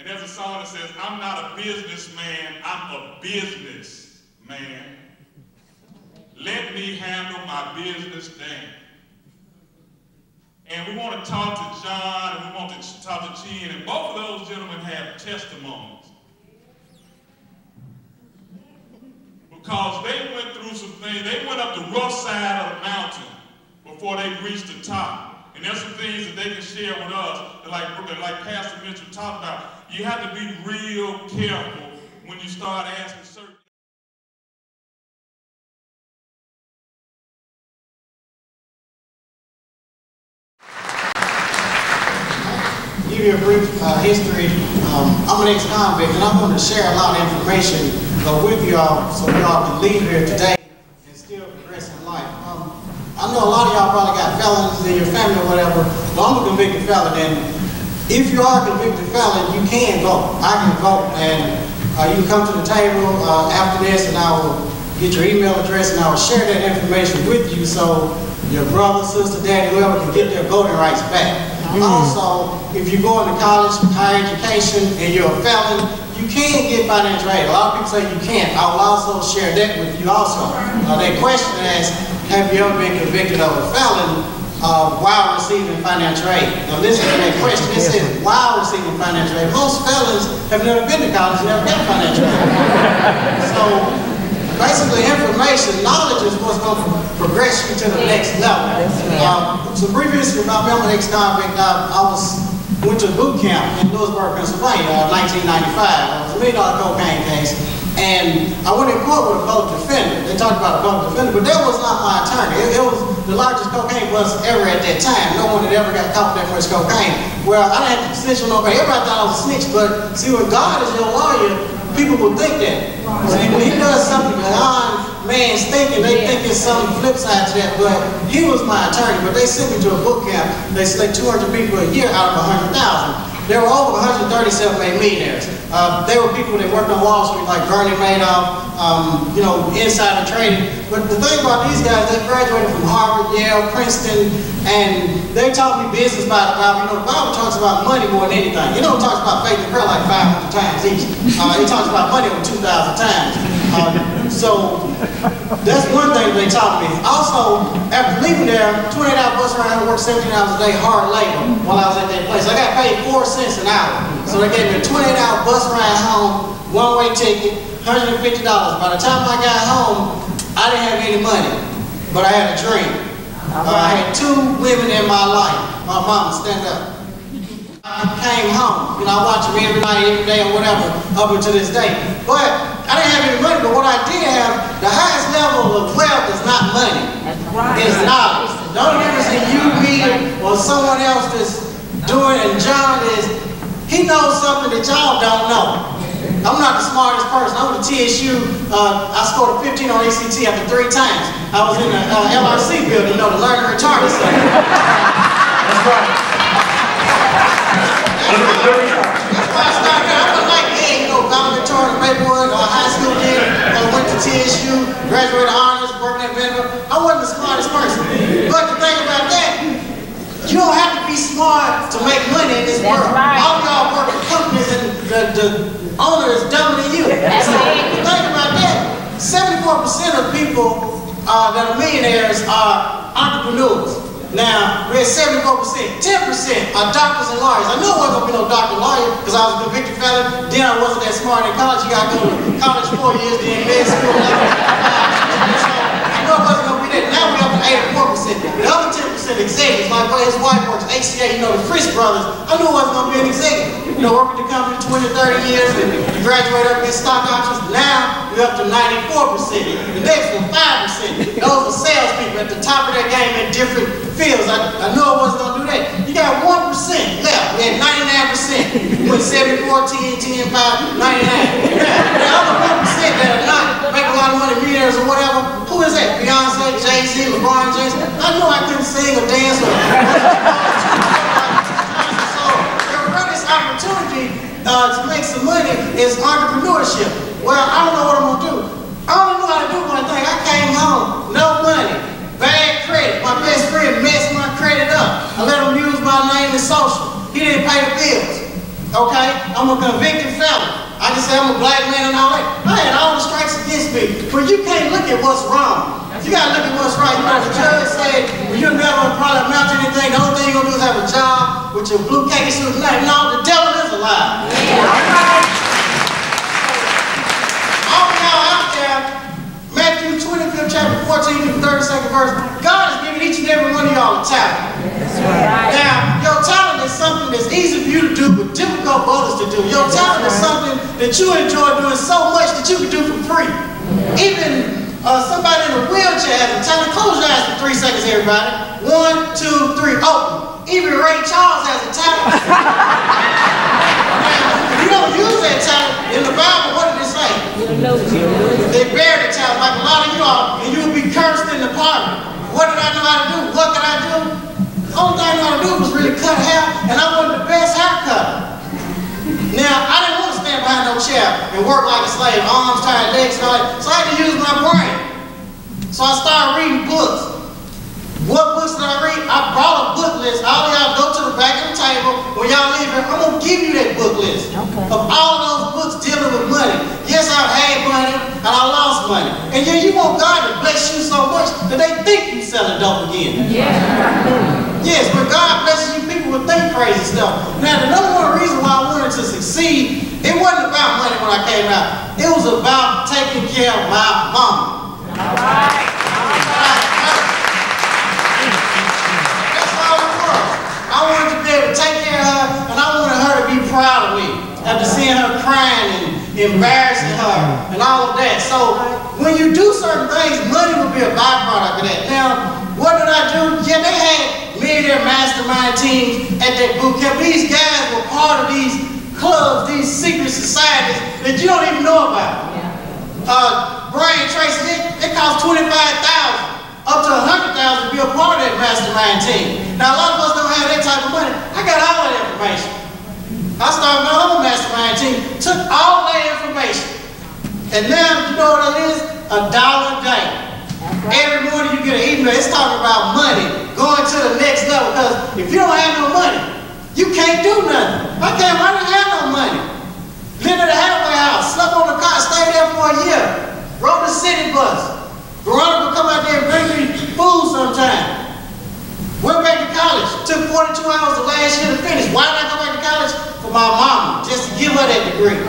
And there's a song that says, I'm not a businessman, I'm a businessman. Let me handle my business then. And we want to talk to John and we want to talk to Jen, and both of those gentlemen have testimonies. Because they went through some things. They went up the rough side of the mountain before they reached the top. And there's some things that they can share with us, that like Pastor Mitchell talked about. You have to be real careful when you start asking certain. Give you a brief history. I'm an ex-convict, and I'm going to share a lot of information with y'all so y'all can leave here today and still progress in life. I know a lot of y'all probably got felons in your family or whatever, but I'm a convicted felon, and if you are a convicted felon, you can vote. I can vote, and you can come to the table after this, and I will get your email address, and I will share that information with you so your brother, sister, daddy, whoever can get their voting rights back. Also, if you're going to college, higher education, and you're a felon, you can get financial aid. A lot of people say you can't. I will also share that with you also. That question is, have you ever been convicted of a felon while receiving financial aid? Now listen to that question. It says, while receiving financial aid. Most felons have never been to college and never got financial aid. So, basically, information, knowledge is what's going to progress you to the next level. Some brief history about me. I'm an ex-convict. Went to a boot camp in Lewisburg, Pennsylvania, 1995. It was a $1 million cocaine case, and I went in court with a public defender. They talked about a public defender, but that was not my attorney. It was the largest cocaine bust ever at that time. No one had ever got caught with that much cocaine. Well, I didn't have to snitch on nobody. Everybody thought I was a snitch, but see, when God is your lawyer, people will think that. See, when he does something beyond man's thinking, they think it's some flip side to that, but he was my attorney. But they sent me to a boot camp. They select 200 people a year out of 100,000. There were over 130 self-made millionaires. They were people that worked on Wall Street, like Bernie Madoff, you know, insider trading. But the thing about these guys, they graduated from Harvard, Yale, Princeton, and they taught me business by the Bible. You know, the Bible talks about money more than anything. You know, it talks about faith and prayer like 500 times each. It talks about money over 2,000 times. So that's one thing they taught me. Also, after leaving there, 28-hour bus ride, I worked 17 hours a day, hard labor, while I was at that place. I got paid 4 cents an hour. So they gave me a 28-hour bus ride home, one-way ticket, $150. By the time I got home, I didn't have any money, but I had a dream. I had 2 women in my life. My mama, stand up. I came home. You know, I watch them every night, every day, or whatever, up until this day. But I didn't have any money, but what I did have, the highest level of wealth is not money. That's right. It's knowledge. The only difference in you, me, or someone else that's doing, and John is, he knows something that y'all don't know. I'm not the smartest person. I went to TSU. I scored a 15 on ACT after 3 times. I was in the LRC building, you know, the Learning Retarded Center. That's right. That's why I started out. I was like, hey, you know, valedictorian, Rebirth, high school kid. I went to TSU, graduated honors, working at Rebirth. I wasn't the smartest person. But the thing about that, you don't have to be smart to make money in this world. Right. All of y'all work for companies and the owner is dumber than you. So the thing about that, 74% of people that are millionaires are entrepreneurs. Now, we're at 74%. 10% are doctors and lawyers. I knew I wasn't going to be no doctor and lawyer because I was a convicted felon. Then I wasn't that smart in college. You got to go to college 4 years, then med school. So I knew I wasn't going to be that. Now we're up to 84%. The other 10% executives, like his wife works, HCA, you know, the Frisch brothers. I knew I wasn't going to be an executive. You know, work with the company 20, 30 years, and you graduate up, get stock options. Now we're up to 94%. The next one, 5%. Those are salespeople at the top of their game in different fields. I knew I wasn't going to do that. You got 1% left. We had 99%. Went 74, 10, 10, 5, 99. The other 1% that are not making a lot of money, millionaires or whatever, who is that? Beyonce, Jay-Z, LeBron James? I knew I couldn't sing or dance or so the greatest opportunity to make some money is entrepreneurship. Well, I don't know what I'm going to do. I only knew how to do one thing. I came home, no money, bad credit. My best friend messed my credit up. I let him use my name and social. He didn't pay the bills. Okay? I'm a convicted felon. I can say I'm a black man and all that. I had all the strikes against me. But you can't look at what's wrong. You gotta look at what's right. You know, the judge said, well, you'll never probably amount to anything. The only thing you're gonna do is have a job with your blue khaki suit and that. No, the devil is a lie. All y'all out there, Matthew 25th chapter 14 to the 32nd verse, God has given each and every one of y'all a talent. Now, your talent is something that's easy for you to do, but difficult for others to do. Your talent is something that you enjoy doing so much that you can do for free. Even somebody in a wheelchair has a talent. Close your eyes for 3 seconds, everybody. 1, 2, 3, open. Even Ray Charles has a talent. Now, if you don't use that talent, in the Bible, what did it say? They buried the talent like a lot of you all, and you will be cursed in the party. What did I know how to do? What could I do? The only thing I knew how to do was really cut hair, and I wanted the best haircut. Now, I didn't want to stand behind no chair and work like a slave, arms tired, legs and all that, so I had to use my brain. So I started reading books. What books did I read? I brought a book list. All of y'all go to the back of the table. When y'all leave here, I'm going to give you that book list of all of those books dealing with money. Yes, I've had money, and I lost money. And yeah, you want God to bless you so much that they think you selling dope again. Yes, when God blesses you, people will think crazy stuff. Now, the number one reason why I wanted to succeed, it wasn't about money when I came out. It was about taking care of my mama. That's all it was. I wanted to be able to take care of her, and I wanted her to be proud of me after seeing her crying and embarrassing her and all of that. So when you do certain things, money will be a byproduct of that. Now, what did I do? Yeah, they had millionaire mastermind teams at that boot camp. These guys were part of these clubs, these secret societies that you don't even know about. Brian Tracy, it cost $25,000 up to $100,000 to be a part of that mastermind team. Now, a lot of us don't have that type of money. I got all that information. I started my own mastermind team, took all that information, and now you know what it is? $1 a day. Every morning you get an email, it's talking about money, going to the next level, because if you don't have no money, you can't do nothing. I didn't have no money. Lived at a halfway house, slept on the car, stayed there for a year, rode the city bus. Veronica would come out there and bring me food sometime. Went back to college, took 42 hours the last year to finish. Why did I go back to college? For my mama, just to give her that degree.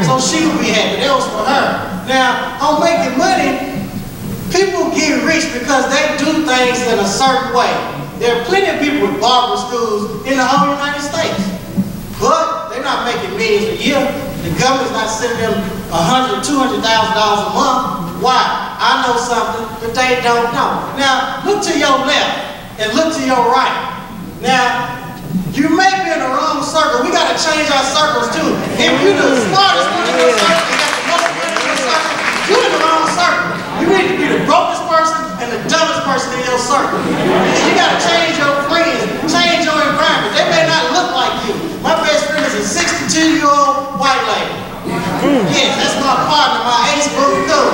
So she would be happy, that was for her. Now, on making money, people get rich because they do things in a certain way. There are plenty of people with barber schools in the whole United States, but they're not making millions a year. The government's not sending them $100,000 to $200,000 a month. Why? I know something that they don't know. Now, look to your left and look to your right. Now, you may be in the wrong circle. We got to change our circles too. If you're the smartest one in your circle, you got the most money in your circle, you're in the wrong circle. You need to be the brokest person and the dumbest person in your circle. And you got to change your friends, change your environment. They may not look like you. My best friend is a 62-year-old white lady. Yes, that's my partner, my ace group too.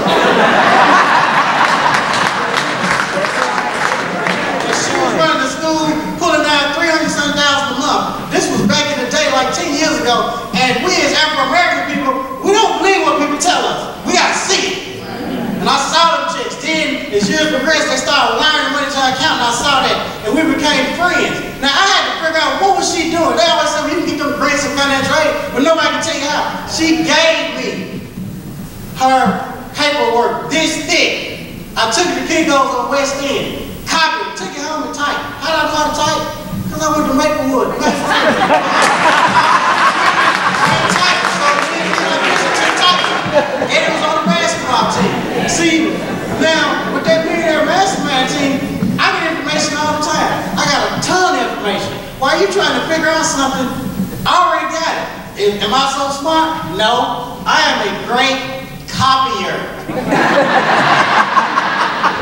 And she was running the school, pulling down $300,000 a month. This was back in the day, like 10 years ago. And we as Afro-American people, we don't believe what people tell us. We got to see it. And I saw them chicks. Then, as years progressed, they started wiring money to our account, and I saw that. And we became friends. Now, I had to figure out what was she doing. They always said, well, you can get them grants and financial aid, but nobody can tell you how. She gave me her paperwork this thick. I took it to Kinko's on West End, copied it, took it home and typed. How did I know how to type? Because I went to Maplewood. And it was on the basketball team. See, now, with that millionaire mastermind team, I get information all the time. I got a ton of information. While you trying to figure out something, I already got it. Am I so smart? No. I am a great copier. You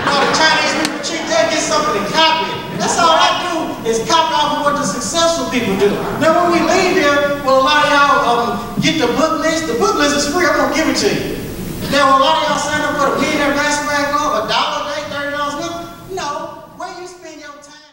know, the Chinese people cheat, they get something and copy it. That's all I do is copy off of what the successful people do. Now, when we leave here, will a lot of y'all get the book list? The book list is free. I'm going to give it to you. Now, will a lot of y'all sign up for the Millionaire Mastermind Club, $1 a day, $30 a month? No. Where you spend your time?